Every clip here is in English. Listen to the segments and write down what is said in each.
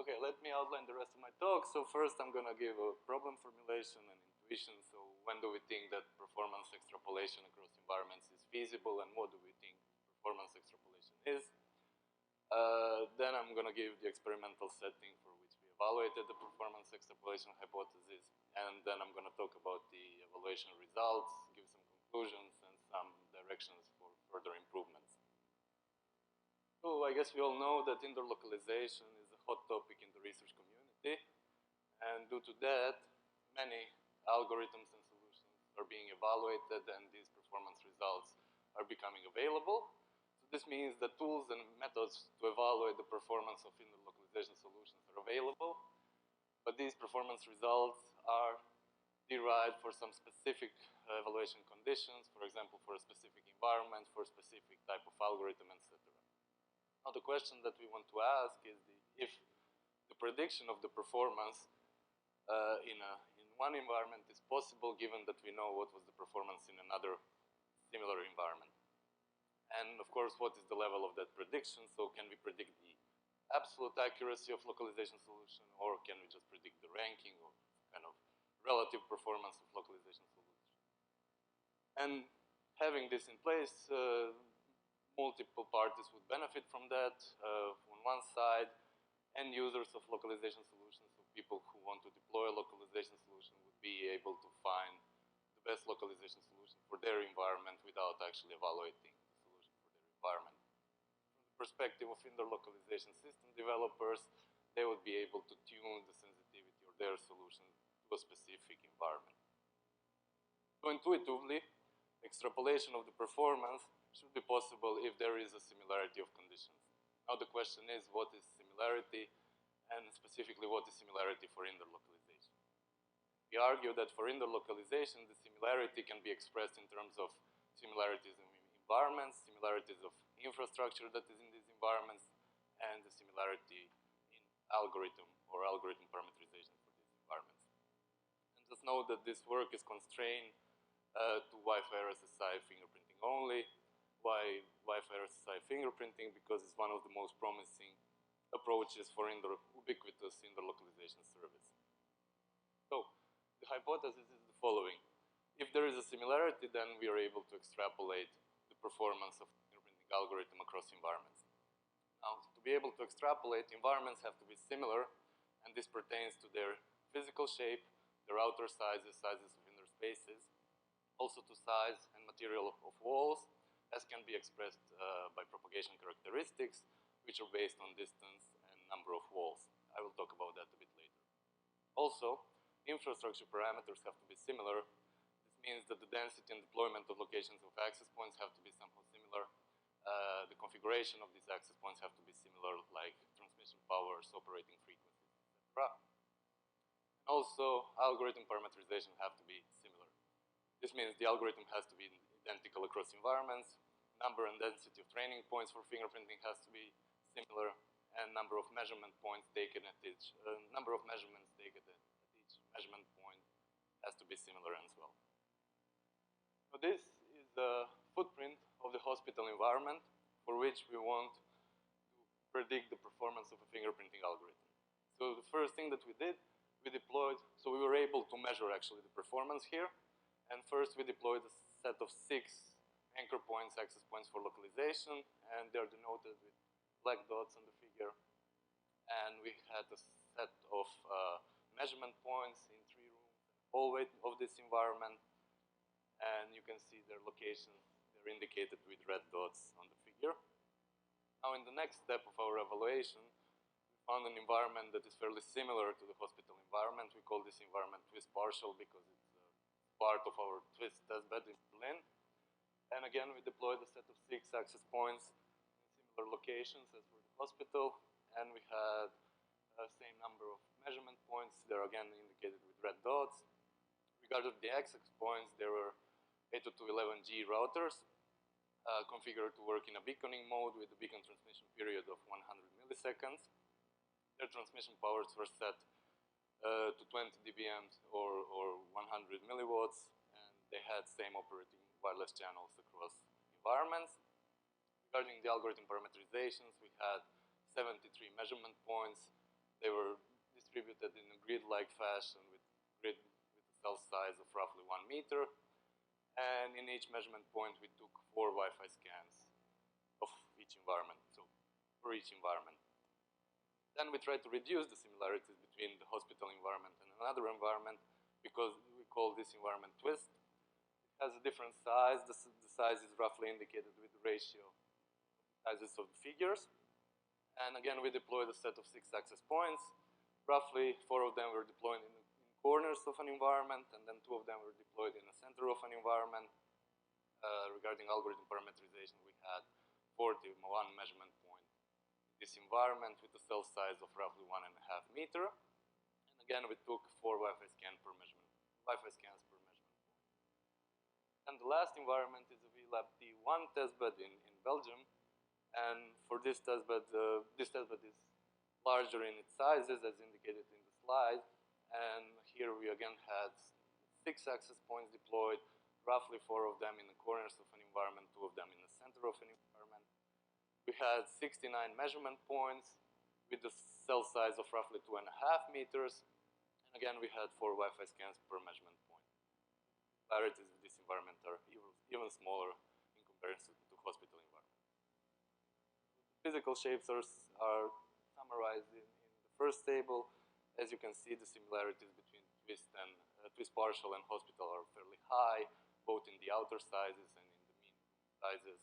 Okay, let me outline the rest of my talk. So first I'm gonna give a problem formulation and intuition. So when do we think that performance extrapolation across environments is feasible, and what do we think performance extrapolation is? Then I'm gonna give the experimental setting for which we evaluated the performance extrapolation hypothesis, and then I'm gonna talk about the evaluation results, give some conclusions, and some directions for further improvements. So I guess we all know that indoor localization is a hot topic in the research community, and due to that, many algorithms and solutions are being evaluated, and these performance results are becoming available. So this means that tools and methods to evaluate the performance of indoor localization solutions are available, but these performance results are derived for some specific evaluation conditions, for example, for a specific environment, for a specific type of algorithm, etc. Now the question that we want to ask is if the prediction of the performance in one environment is possible, given that we know what was the performance in another similar environment. And of course, what is the level of that prediction? So can we predict the absolute accuracy of localization solution, or can we just predict the ranking or kind of relative performance of localization solution? And having this in place, multiple parties would benefit from that. On one side, end users of localization solutions, so people who want to deploy a localization solution, would be able to find the best localization solution for their environment without actually evaluating the solution for their environment. From the perspective of indoor localization system developers, they would be able to tune the sensitivity of their solution to a specific environment. So intuitively, extrapolation of the performance should be possible if there is a similarity of conditions. Now the question is, what is similarity, and specifically what is similarity for indoor localization? We argue that for indoor localization, the similarity can be expressed in terms of similarities in environments, similarities of infrastructure that is in these environments, and the similarity in algorithm or algorithm parameterization for these environments. And just note that this work is constrained to Wi-Fi RSSI fingerprinting only. Why Wi-Fi RSSI fingerprinting? Because it's one of the most promising approaches for ubiquitous indoor localization service. So the hypothesis is the following. If there is a similarity, then we are able to extrapolate the performance of the fingerprinting algorithm across environments. Now, to be able to extrapolate, environments have to be similar, and this pertains to their physical shape, their outer sizes, sizes of inner spaces, also to size and material of walls, as can be expressed by propagation characteristics, which are based on distance and number of walls. I will talk about that a bit later. Also, infrastructure parameters have to be similar. This means that the density and deployment of locations of access points have to be somehow similar. The configuration of these access points have to be similar, like transmission powers, operating frequencies, etc. And also, algorithm parameterization have to be similar. This means the algorithm has to be identical across environments, number and density of training points for fingerprinting has to be similar, and number of measurement points taken at each, number of measurements taken at each measurement point has to be similar as well. So this is the footprint of the hospital environment for which we want to predict the performance of a fingerprinting algorithm. So the first thing that we did, we deployed, so we were able to measure actually the performance here. And first we deployed a set of 6 anchor points, access points for localization, and they're denoted with black dots on the figure. And we had a set of measurement points in 3 rooms, hallway of this environment, and you can see their locations, they're indicated with red dots on the figure. Now in the next step of our evaluation, we found an environment that is fairly similar to the hospital environment. We call this environment twist partial because it's part of our twist test bed in Berlin. And again, we deployed a set of 6 access points in similar locations as for the hospital, and we had the same number of measurement points. They're again indicated with red dots. Regarding the access points, there were 802.11g routers configured to work in a beaconing mode with a beacon transmission period of 100 milliseconds. Their transmission powers were set to 20 dBm or 100 milliwatts, and they had same operating wireless channels across environments. Regarding the algorithm parameterizations, we had 73 measurement points They were distributed in a grid-like fashion with a cell size of roughly 1 meter. And in each measurement point, we took 4 Wi-Fi scans of each environment, so for each environment. Then we tried to reduce the similarities between the hospital environment and another environment because we call this environment twist. It has a different size. The size is roughly indicated with the ratio of the sizes of the figures. And again, we deployed a set of 6 access points. Roughly 4 of them were deployed in corners of an environment, and then 2 of them were deployed in the center of an environment. Regarding algorithm parameterization, we had 41 measurement point in this environment with a cell size of roughly 1.5 meter. And again, we took 4 Wi-Fi scans per measurement point. And the last environment is a VLab T1 testbed in Belgium. And for this testbed is larger in its sizes as indicated in the slide. And here we again had 6 access points deployed, roughly 4 of them in the corners of an environment, 2 of them in the center of an environment. We had 69 measurement points with a cell size of roughly 2.5 meters. And again, we had 4 Wi-Fi scans per measurement point. Similarities with this environment are even smaller in comparison to hospital environment. Physical shapes are summarized in the first table. As you can see, the similarities between twist partial and hospital are fairly high, both in the outer sizes and in the mean sizes.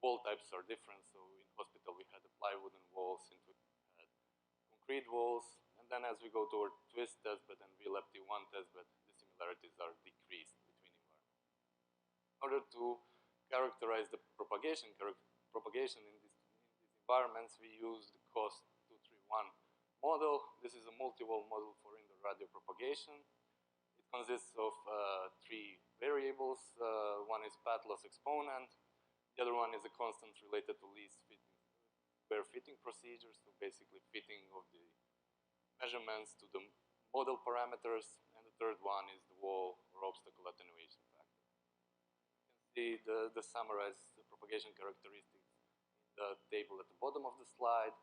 Wall types are different, so in hospital we had the plywooden walls, in twist we had concrete walls, and then as we go toward twist testbed and VLab T1 testbed, the similarities are decreased between environments. In order to characterize the propagation in these environments, we use the COS231 model. This is a multi-wall model for indoor radio propagation. It consists of 3 variables. One is path loss exponent. The other one is a constant related to least square fitting procedure, so basically fitting of the measurements to the model parameters. And the third one is the wall or obstacle attenuation factor. You can see the summarized propagation characteristics in the table at the bottom of the slide.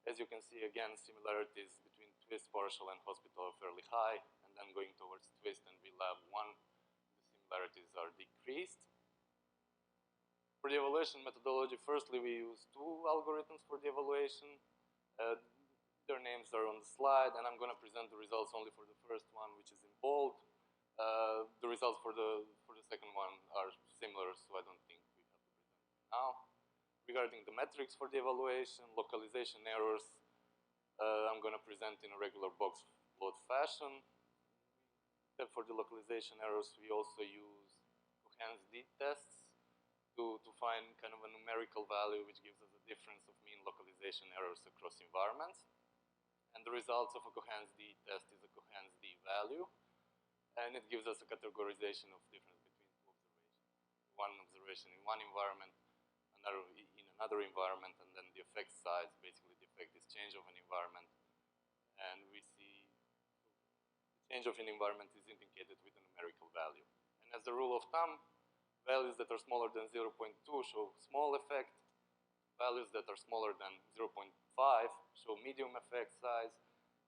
As you can see, again, similarities between twist, partial, and hospital are fairly high, and then going towards twist and VLab 1, the similarities are decreased. For the evaluation methodology, firstly, we use 2 algorithms for the evaluation. Their names are on the slide, and I'm going to present the results only for the first one, which is in bold. The results for the second one are similar, so I don't think we have to present them now. Regarding the metrics for the evaluation, localization errors, I'm going to present in a regular box plot fashion. Except for the localization errors, we also use Cohen's d tests to find kind of a numerical value which gives us a difference of mean localization errors across environments. And the results of a Cohen's d test is a Cohen's d value. And it gives us a categorization of difference between 2 observations. One observation in one environment, another in another environment, and then the effect size, basically the effect is change of an environment. And we see the change of an environment is indicated with a numerical value. And as a rule of thumb, values that are smaller than 0.2 show small effect. Values that are smaller than 0.5 show medium effect size,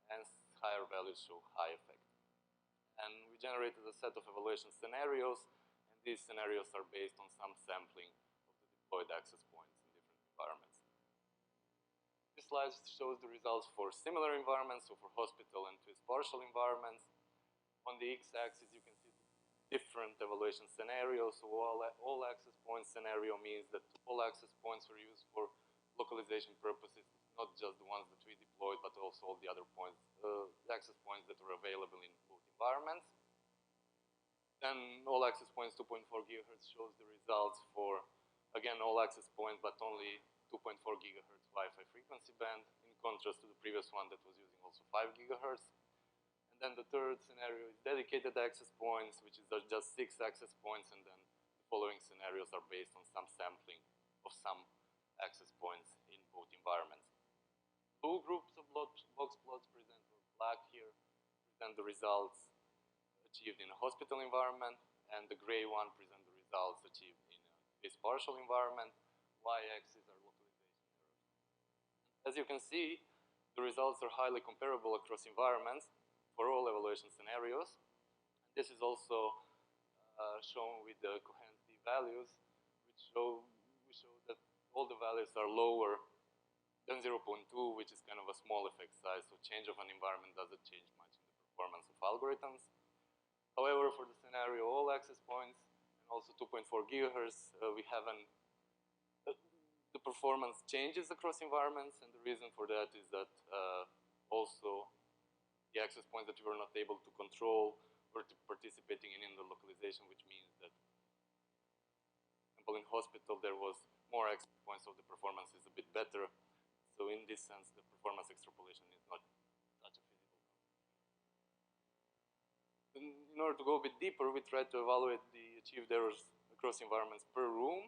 and higher values show high effect. And we generated a set of evaluation scenarios, and these scenarios are based on some sampling of the deployed access points in different environments. This slide shows the results for similar environments, so for hospital and twist partial environments. On the x-axis, you can see different evaluation scenarios. So all access points scenario means that all access points were used for localization purposes, not just the ones that we deployed, but also all the other points, access points that were available in both environments. Then all access points 2.4 gigahertz shows the results for, again, all access points, but only 2.4 gigahertz Wi-Fi frequency band, in contrast to the previous one that was using also 5 gigahertz. Then the third scenario is dedicated access points, which is just 6 access points, and then the following scenarios are based on some sampling of some access points in both environments. Blue groups of box plots present, or black here, present the results achieved in a hospital environment, and the gray one present the results achieved in a partial environment. Y-axis are localization errors. As you can see, The results are highly comparable across environments for all evaluation scenarios. This is also shown with the coherence values, which we show that all the values are lower than 0.2, which is kind of a small effect size, so change of an environment doesn't change much in the performance of algorithms. However, for the scenario all access points and also 2.4 gigahertz, we have the performance changes across environments, and the reason for that is that also the access points that we were not able to control were participating in the localization, which means that, for example, in hospital there was more access points, so the performance is a bit better. So in this sense, the performance extrapolation is not such a feasible concept. In order to go a bit deeper, we tried to evaluate the achieved errors across environments per room.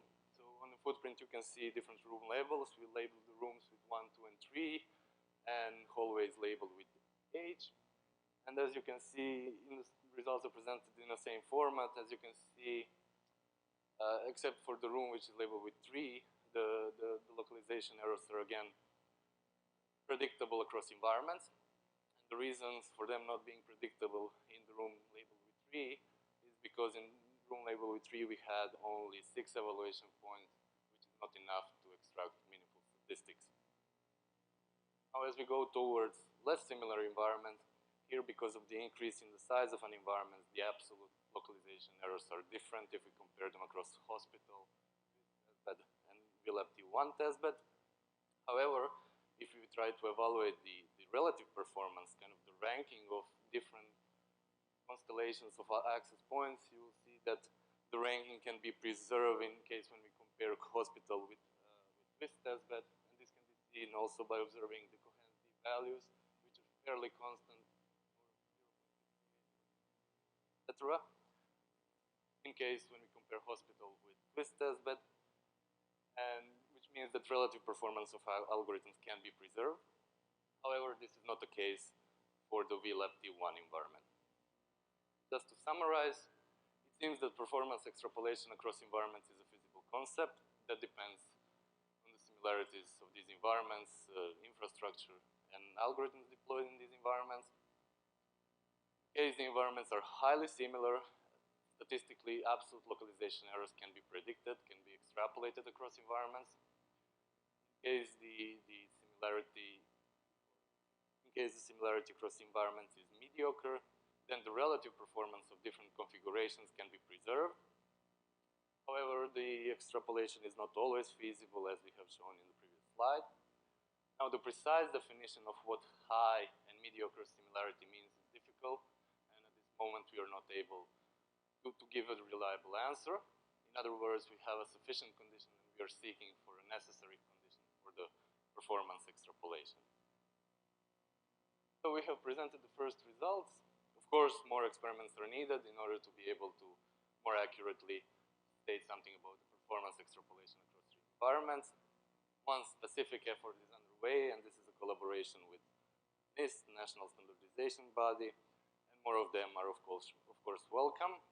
On the footprint, you can see different room labels. We label the rooms with 1, 2, and 3, and hallways labeled with H. And as you can see, the results are presented in the same format. As you can see, except for the room which is labeled with 3, the localization errors are again predictable across environments. And the reasons for them not being predictable in the room labeled with 3 is because in room labeled with 3 we had only 6 evaluation points, which is not enough to extract meaningful statistics. Now as we go towards less similar environments, here because of the increase in the size of an environment, the absolute localization errors are different if we compare them across hospital testbed and VLAB-T1 testbed. However, if we try to evaluate the relative performance, kind of the ranking of different constellations of access points, you will see that the ranking can be preserved in case when we compare hospital with this testbed, and this can be seen also by observing the coherence values, which are fairly constant, etc. In case when we compare hospital with this testbed, and which means that relative performance of algorithms can be preserved. However, this is not the case for the VLAB-T1 environment. Just to summarize, it seems that performance extrapolation across environments is a feasible concept that depends on the similarities of these environments, infrastructure, and algorithms deployed in these environments. In case the environments are highly similar, statistically absolute localization errors can be predicted, can be extrapolated across environments. In case the similarity across environments is mediocre, then the relative performance of different configurations can be preserved. However, the extrapolation is not always feasible, as we have shown in the previous slide. Now, the precise definition of what high and mediocre similarity means is difficult, and at this moment we are not able to give a reliable answer. In other words, we have a sufficient condition and we are seeking for a necessary condition for the performance extrapolation. So we have presented the first results. Of course, more experiments are needed in order to be able to more accurately state something about the performance extrapolation across 3 environments. One specific effort is underway, and this is a collaboration with NIST, National Standardization Body, and more of them are of course welcome.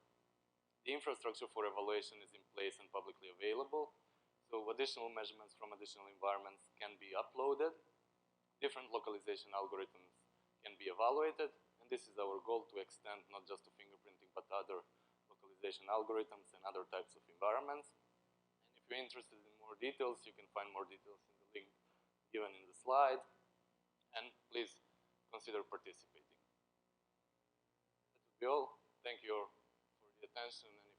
The infrastructure for evaluation is in place and publicly available, so additional measurements from additional environments can be uploaded. Different localization algorithms can be evaluated, and this is our goal, to extend not just to fingerprinting but other localization algorithms and other types of environments. And if you're interested in more details, you can find more details in the link given in the slide, and please consider participating. That would be all. Thank you for the attention. And